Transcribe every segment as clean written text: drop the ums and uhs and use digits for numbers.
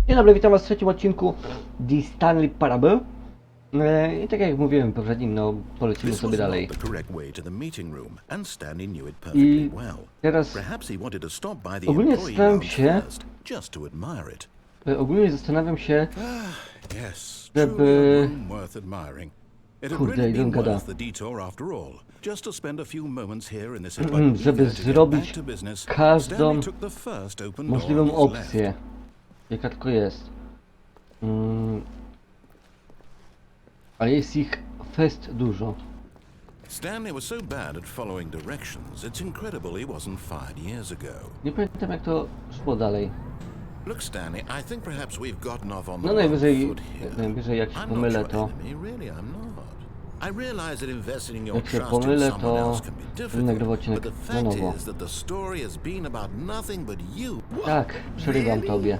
Dzień dobry, witam was w trzecim odcinku The Stanley Parable. I tak jak mówiłem poprzednim, no polecimy sobie dalej. I teraz ogólnie zastanawiam się, żeby... Kurde, ile on gada. Żeby zrobić każdą możliwą opcję, jaka tylko jest. Ale jest ich fest dużo. Stanley was so bad at following directions, it's incredible he wasn't fired years ago. Nie pamiętam, jak to szło dalej. Look, Stanley, I think perhaps we've gotten off on the No najwyżej jak się I'm pomylę, not to... your enemy, really, I'm not. I realize that investing in your Jak się trust in pomylę, someone to else can be nagrywał difficult, odcinek but the na fact nowo. is that the story has been about nothing but you. Tak, przerywam tobie.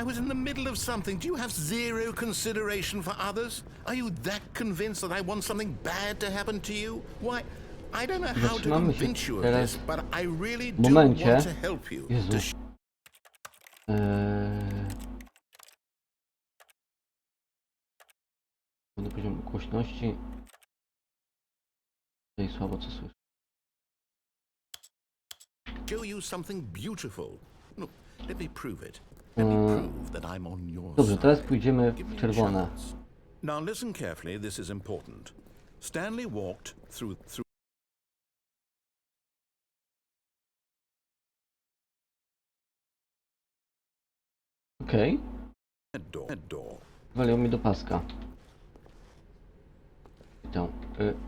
I was in the middle of something. Do you have zero consideration for others? Are you that convinced that I want something bad to happen to you? Why, I don't know how to Zatrzymamy się convince you of teraz this, but I really w do momencie. want to help you. Jezu. Będę poziom głośności. Tutaj słabo co słyszę. Show you something beautiful. Look, let me prove it. Let me prove that I'm on your Dobrze, side. teraz pójdziemy Give w me a czerwone. chance. Now listen carefully, this is important. Stanley walked through Okej. that door. Walił mi do paska. Witam.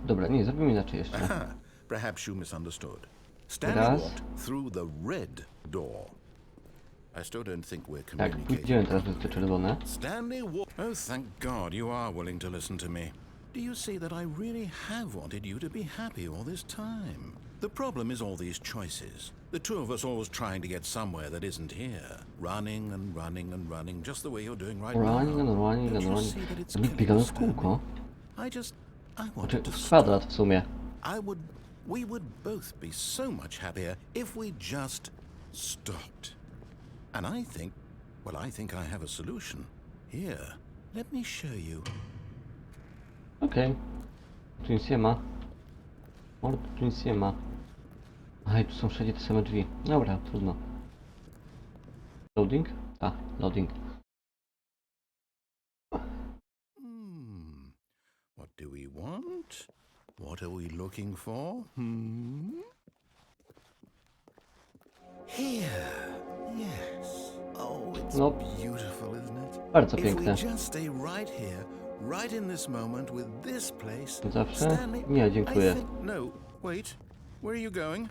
Dobra, nie, zrobimy inaczej jeszcze. Aha, perhaps you misunderstood. Stanley Teraz? walked through the red door. I still don't think we're Tak, communicating. pójdziemy teraz przez te czerwone. Stanley walked. Oh, thank God you are willing to listen to me. Do you see that I really have wanted you to be happy all this time? The problem is all these choices. The two of us always trying to get somewhere that isn't here. Running and running and running, just the way you're doing right Running now. and running Don't and you running. see that it's My killing biegamy us, w kółko. I Znaczy, wanted to w stop. kwadrat w sumie. We would both be so much happier if we just stopped. And I think I have a solution. Here, let me show you. Okej. Tu nic nie ma. Tu nic nie ma. Aj, tu są wszędzie te same drzwi. Dobra, trudno. Loading? A, loading. What do we want? What are we looking for? Here. Yes. Oh, it's No. beautiful, isn't it? Bardzo If we piękne. just stay right here, right in this moment with this place. Zawsze? Stanley, Nie, I dziękuję. think, no, wait. Where are you going?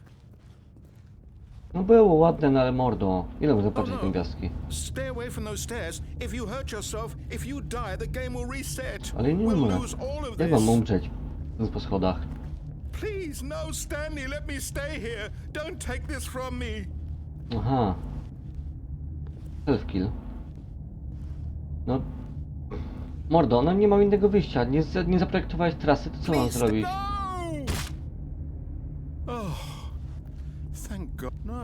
No było ładne, no ale mordo. Ile można Oh, patrzeć no. w gwiazdki? Stay away from those stairs. If you hurt yourself, if you die, the game will reset. Ale nie We'll umrę. lose all of Jak mam this. umrzeć? Po schodach. Please, no, Stanley, let me stay here. Don't take this from me. Aha. Self-kill. No... Mordo, no nie mam innego wyjścia. Nie zaprojektowałeś trasy, to co mam Please, zrobić? no! Oh, thank God. No.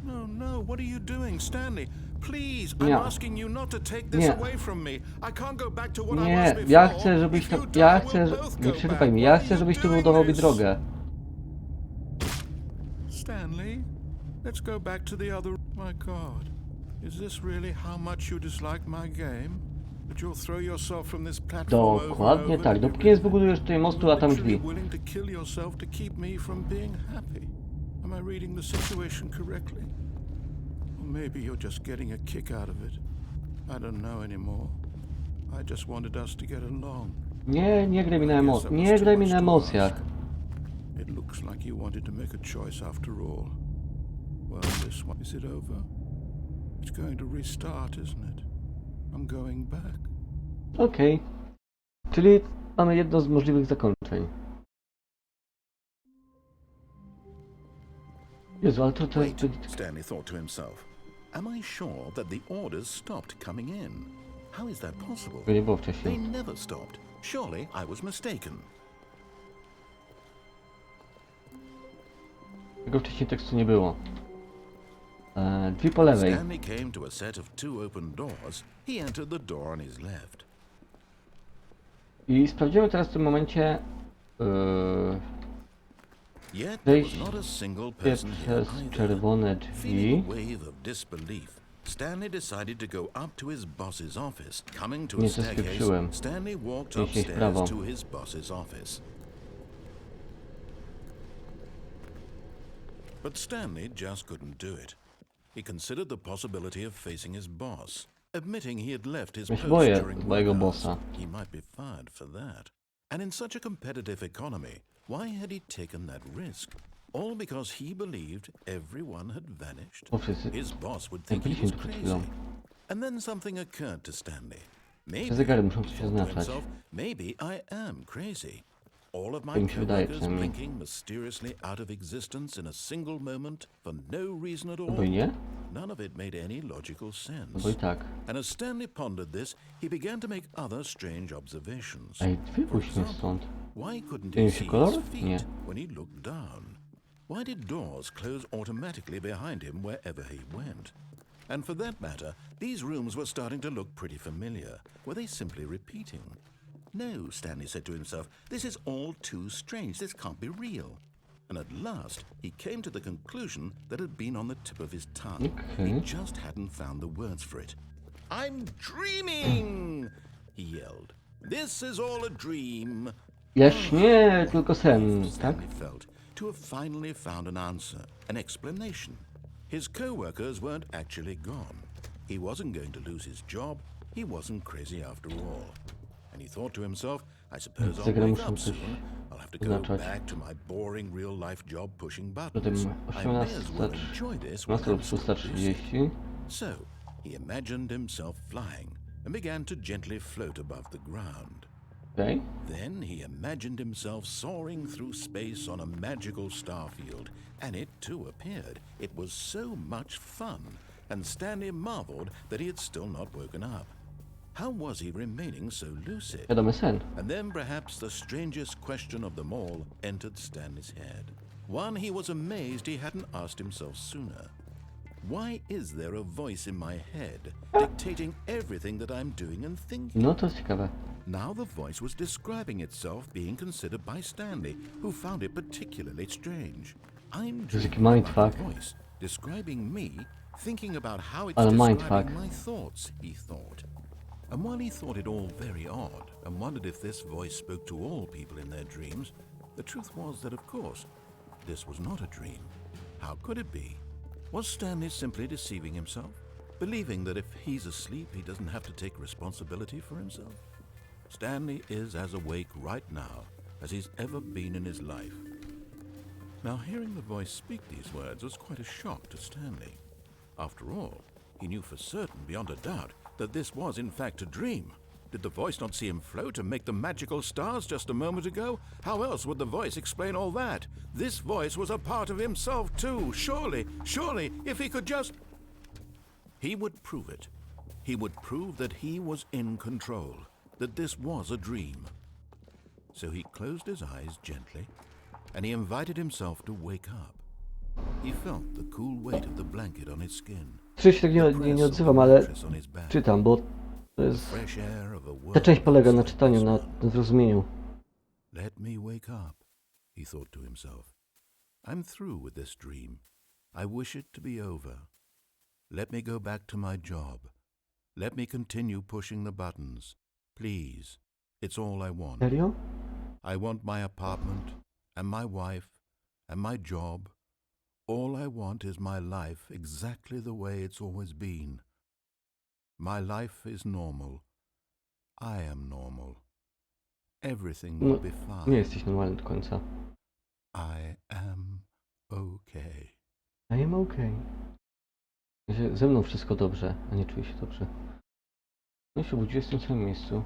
No, no, what are you doing, Stanley? Please, I'm Nie. asking you not to take this Nie. away from me. I can't go back to what I was Nie, before. ja chcę, żebyś If to... you die, Ja we'll chcę... both Nie go przerywaj back. mi, Why ja are chcę, you żebyś tu doing budował mi this? drogę. Stanley, let's go back to the other... My God, is this really how much you dislike my game? That you'll throw yourself from this platform over and Dokładnie over tak. and you Dopóki nie zbudujesz tutaj mostu, a tam literally drzwi. willing to kill yourself to keep me from being happy. Am I reading the situation correctly? Or maybe you're just getting a kick out of it. I don't know anymore. I just wanted us to get along. Nie graj mi na I guess that was Nie too graj mi much na to emocjach. ask. It looks like you wanted to make a choice after all. Well, this one, is it over? It's going to restart, isn't it? I'm going back. Okej. Czyli mamy jedno z możliwych zakończeń. Jezu, ale to... Wait, Stanley thought to himself. Am I sure that the orders stopped coming in? How is that possible? Tego nie było They wcześniej. never stopped. Surely I was mistaken. Tego wcześniej tekstu nie było. Drzwi po lewej. Stanley came to a set of 2 open doors. He entered the door on his left. I sprawdzimy teraz w tym momencie Yet there was wejście not a single person here przez either. czerwone Feeling drzwi. a wave of disbelief, Stanley decided to go up to his boss's office. Coming to a Nie staircase, zaspieprzyłem. Stanley walked Gdzieś w prawo. upstairs to his boss's office. But Stanley just couldn't do it. He considered the possibility of facing his boss, admitting he had left his Ja się post boję during mojego work hours. bossa. He might be fired for that. And in such a competitive economy, why had he taken that risk? All because he believed everyone had vanished? Bo wszyscy... His boss would think he byliśmy was tu przed crazy. chwilą. And then something occurred to Stanley. Te Maybe, zegary muszą he coś thought to oznaczać. himself, maybe I am crazy. All of Tak my mi się wydaje coworkers przynajmniej. blinking mysteriously out of existence in a single moment for no reason at No bo i all. nie? None of it made any logical No sense. bo i tak. And as Stanley pondered this, he began to make other strange observations. Ej, For wypuść mnie example, stąd. why couldn't Zmienił he się see kolor? his feet Nie. when he looked down? Why did doors close automatically behind him wherever he went? And for that matter, these rooms were starting to look pretty familiar. Were they simply repeating? No, Stanley said to himself, this is all too strange. This can't be real. And at last, he came to the conclusion that had been on the tip of his tongue. He Okay. just hadn't found the words for it. I'm dreaming! He yelled. This is all a dream. Ja śnię, tylko sen, tak? Stanley felt to have finally found an answer, an explanation. His co-workers weren't actually gone. He wasn't going to lose his job. He wasn't crazy after all. And he thought to himself, I suppose I'll Zegary wake muszą up coś soon. I'll have to go oznaczać. back to my boring real-life job pushing Potem buttons. I may as well 18:00 enjoy this while 18 I'm still lucid. 330. So, he imagined himself flying and began to gently float above the ground. Okej. Then he imagined himself soaring through space on a magical starfield, and it too appeared. It was so much fun, and Stanley marveled that he had still not woken up. How was he remaining so lucid? Wiadomy sen. And then perhaps the strangest question of them all entered Stanley's head. One he was amazed he hadn't asked himself sooner. Why is there a voice in my head dictating everything that I'm doing and thinking? No to jest ciekawe. Now the voice was describing itself being considered by Stanley, who found it particularly strange. I'm jest taki dreaming about mindfuck. the voice describing me, thinking about how it's Ale describing mindfuck. my thoughts, he thought. And while he thought it all very odd, and wondered if this voice spoke to all people in their dreams, the truth was that, of course, this was not a dream. How could it be? Was Stanley simply deceiving himself, believing that if he's asleep, he doesn't have to take responsibility for himself? Stanley is as awake right now as he's ever been in his life. Now, hearing the voice speak these words was quite a shock to Stanley. After all, he knew for certain, beyond a doubt, that this was in fact a dream. Did the voice not see him float and make the magical stars just a moment ago? How else would the voice explain all that? This voice was a part of himself too. Surely, if he could just... He would prove it. He would prove that he was in control, that this was a dream. So he closed his eyes gently, and he invited himself to wake up. He felt the cool weight of the blanket on his skin. Czy się tak nie odzywam, ale czytam, bo to jest... Fresh air of a Ta world część polega na outside czytaniu, na this zrozumieniu. Let me wake up, he thought to himself. I'm through with this dream. I wish it to be over. Let me go back to my job. Let me continue pushing the buttons. Please, it's all I want. Serio? I want my apartment, and my wife, and my job. All I want is my life exactly the way it's always been. My life is normal. I am normal. Everything will No, be nie fine. jesteś normalny do końca. I am okay. I am okay. Ze mną wszystko dobrze, a nie czuję się dobrze. No i się obudziłem w tym samym miejscu.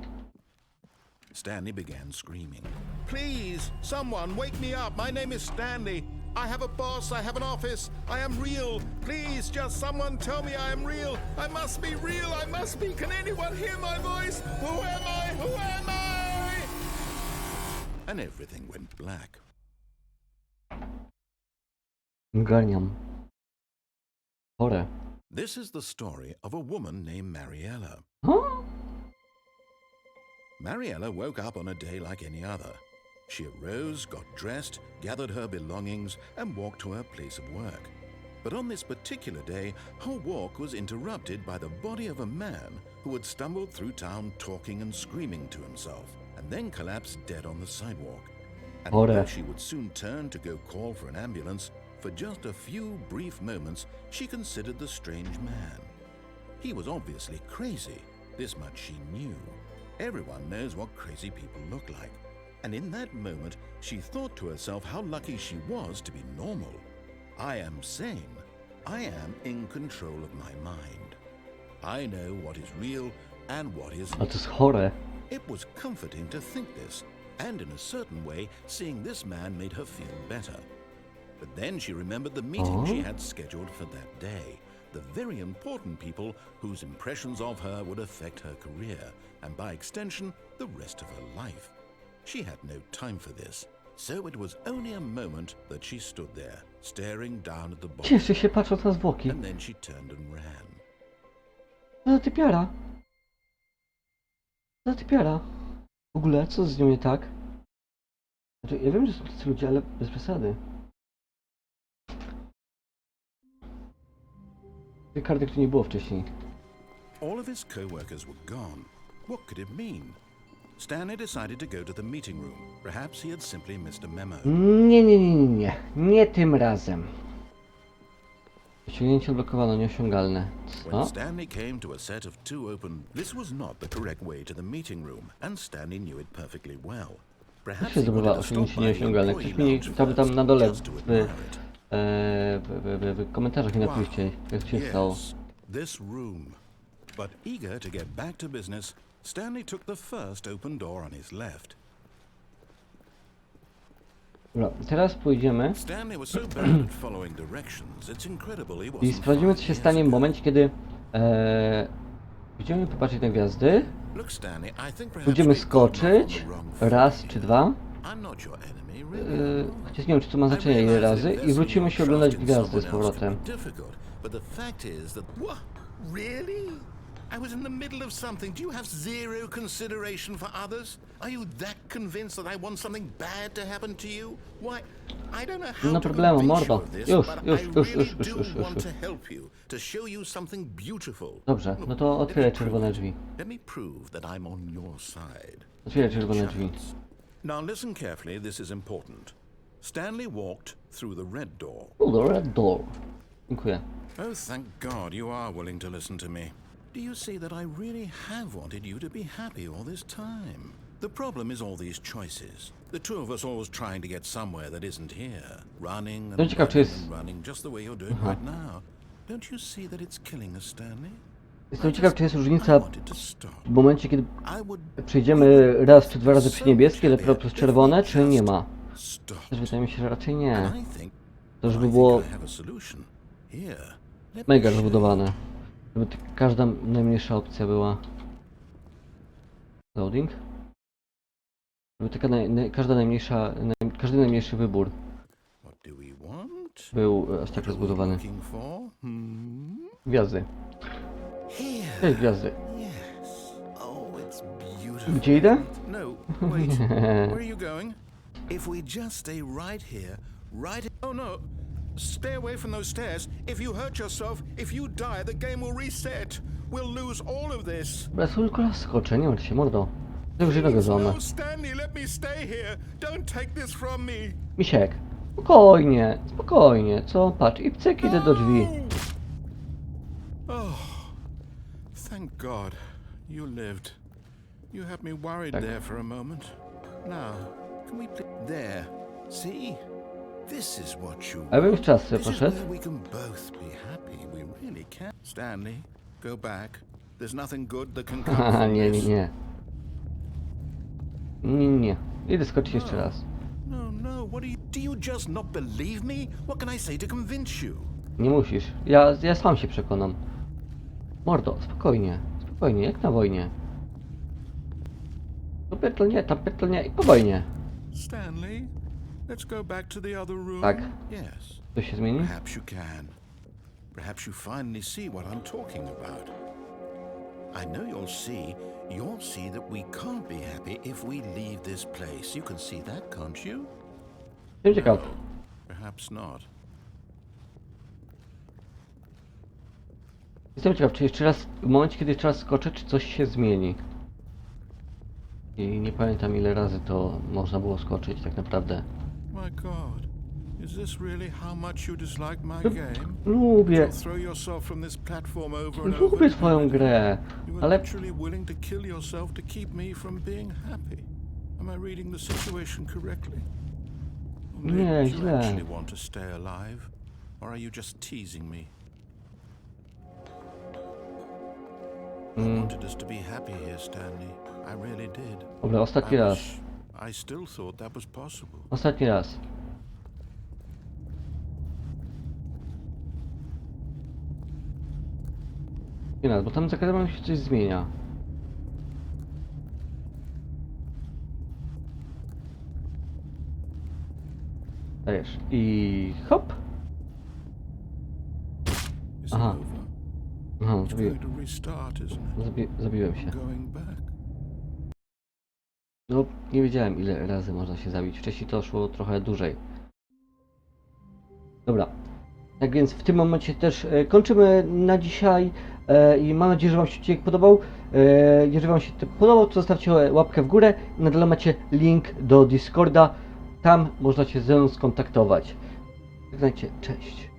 Stanley began screaming. Please, someone, wake me up. My name is Stanley. I have a boss. I have an office. I am real. Please, just someone tell me I am real. I must be real. I must be. Can anyone hear my voice? Who am I? Who am I? And everything went black. Ganiam. Chore. This is the story of a woman named Mariella. Huh? Mariella woke up on a day like any other. She arose, got dressed, gathered her belongings, and walked to her place of work. But on this particular day, her walk was interrupted by the body of a man who had stumbled through town talking and screaming to himself, and then collapsed dead on the sidewalk. And although she would soon turn to go call for an ambulance, for just a few brief moments, she considered the strange man. He was obviously crazy. This much she knew. Everyone knows what crazy people look like. And in that moment, she thought to herself how lucky she was to be normal. I am sane. I am in control of my mind. I know what is real and what is A to jest chore. It was comforting to think this, and in a certain way, seeing this man made her feel better. But then she remembered the meeting she had scheduled for that day. The very important people whose impressions of her would affect her career, and by extension, the rest of her life. She had no time for this, so it was only a moment that she stood there, staring down at the body, Cieszy się patrząc na zwłoki. and then she turned and ran. Co za typiara? Co za typiara? W ogóle, co z nią nie tak? Znaczy, ja wiem, że są tacy ludzie, ale bez przesady. Tej karty, której nie było wcześniej. All of his co-workers were gone. What could it mean? Stanley decided to go to the meeting room. Perhaps he had simply missed a memo. Nie. Nie tym razem. Osiągnięcie odblokowano, nieosiągalne. When Co? Stanley came to a set of two open, this was not the correct way to the meeting room, and Stanley knew it perfectly well. Jak Perhaps się he zdobywa wanted to stop osiągnięcie by the nieosiągalne? employee Ktoś mi lounge tam first, na dole just to w, admire it. w komentarzach mi napiszcie, jak się stało. Yes, this room. But eager to get back to business, Stanley took the first open door on his left. Dobra, teraz pójdziemy Stanley was so bad at following directions, it's incredible he i wasn't sprawdzimy, co 5 się years stanie w ago. momencie, kiedy będziemy popatrzeć na gwiazdy. Look, Stanley, I think perhaps Będziemy we've gone off on skoczyć the wrong foot raz here. czy dwa. I'm not your enemy, really. Chociaż nie wiem, czy to ma znaczenie ile razy. I wrócimy się oglądać gwiazdy z powrotem. But the fact is that what? Really? I was in the middle of something. Do you have zero consideration for others? Are you that convinced that I want something bad to happen to you? Why? I don't know how No to problemu, convince you mordo. of this, Już, but już, I już, really już, do już, już, want już. to help you, to show you something beautiful. Dobrze, Look, no to let me otwieraj prove czerwone it. drzwi. Let me prove that I'm on your side. Otwieraj czerwone drzwi. Now listen carefully, this is important. Stanley walked through the red door. The red door. Dziękuję. Oh, thank God you are willing to listen to me. Do you see that I really have wanted you to be happy all this time? The problem is all these choices. The two of us always trying to get somewhere that isn't here. Running and No ciekaw, czy running jest... and running, just the way you're doing right now. Don't you see that it's killing us, Stanley? Jestem ciekaw, czy jest I różnica wanted to stop. w momencie, kiedy I would przejdziemy raz czy dwa razy przy niebieskie, ale przez czerwone, czy nie ma? stop. Też wydaje mi się, że raczej nie. And I think To żeby I było think I have a solution. Here. Let mega me show rozbudowane. Żeby każda najmniejsza opcja była. Loading? Żeby taka każda najmniejsza, każdy najmniejszy wybór What do we want? był aż tak What are we rozbudowany. looking for? Hmm? Gwiazdy. Here. Cześć gwiazdy. Yes. Oh, it's beautiful. Gdzie idę? No, wait. Where are you going? If we just stay right here, Oh no. Stay away from those stairs. If you hurt yourself, if you die, the game will reset. We'll lose all of this. Dobra, tylko raz skoczę, nie martw się, mordo. To już jednego żonę. No, Stanley, let me stay here. Don't take this from me. Misiek, spokojnie, spokojnie, co? Patrz, i cyk, idę do drzwi. Oh, thank God you lived. You had me worried there for a moment. Now, can we there? See? This is what you A bym want. w czas sobie This is poszedł. where we can both be happy. We really can. Stanley, go back. There's nothing good that can come Haha, from nie, this. nie, nie. Nie. Idę skoczyć jeszcze raz. No, what do you just not believe me? What can I say to convince you? Nie musisz. Ja sam się przekonam. Mordo, spokojnie. Spokojnie, jak na wojnie. Tam petlnie i po wojnie. Stanley, let's go back to the other room. Tak. Yes. To się zmieni? Perhaps you can. Perhaps you finally see what I'm talking about. I know you'll see that we can't be happy if we leave this place. You can see that, can't you? Jestem ciekaw. Perhaps not. Jestem ciekaw, czy jeszcze raz, w momencie kiedy jeszcze raz skoczę, czy coś się zmieni. I nie pamiętam ile razy to można było skoczyć tak naprawdę. My God, is this really how much you dislike my game? Lubię. You'll throw yourself from this platform over and Lubię over. twoją grę, You were ale literally willing to kill yourself to keep me from being happy. Am I reading the situation correctly? Or maybe Nie, you źle. actually want to stay alive, or are you just teasing me? I wanted us to be happy here, Stanley. I really did. Dobra, ostatni raz. I still thought that was possible. Ostatni raz. Nie raz, bo tam za każdym razem się coś zmienia. Dajesz. I hop. Is it Aha. over? Aha, It's going to restart, isn't it? zabiłem się. Going back. No, nie wiedziałem ile razy można się zabić. Wcześniej to szło trochę dłużej. Dobra. Tak więc w tym momencie też kończymy na dzisiaj i mam nadzieję, że Wam się odcinek podobał. Jeżeli Wam się to podobał, to zostawcie łapkę w górę. Na dole macie link do Discorda. Tam można się ze mną skontaktować. Żegnajcie, cześć.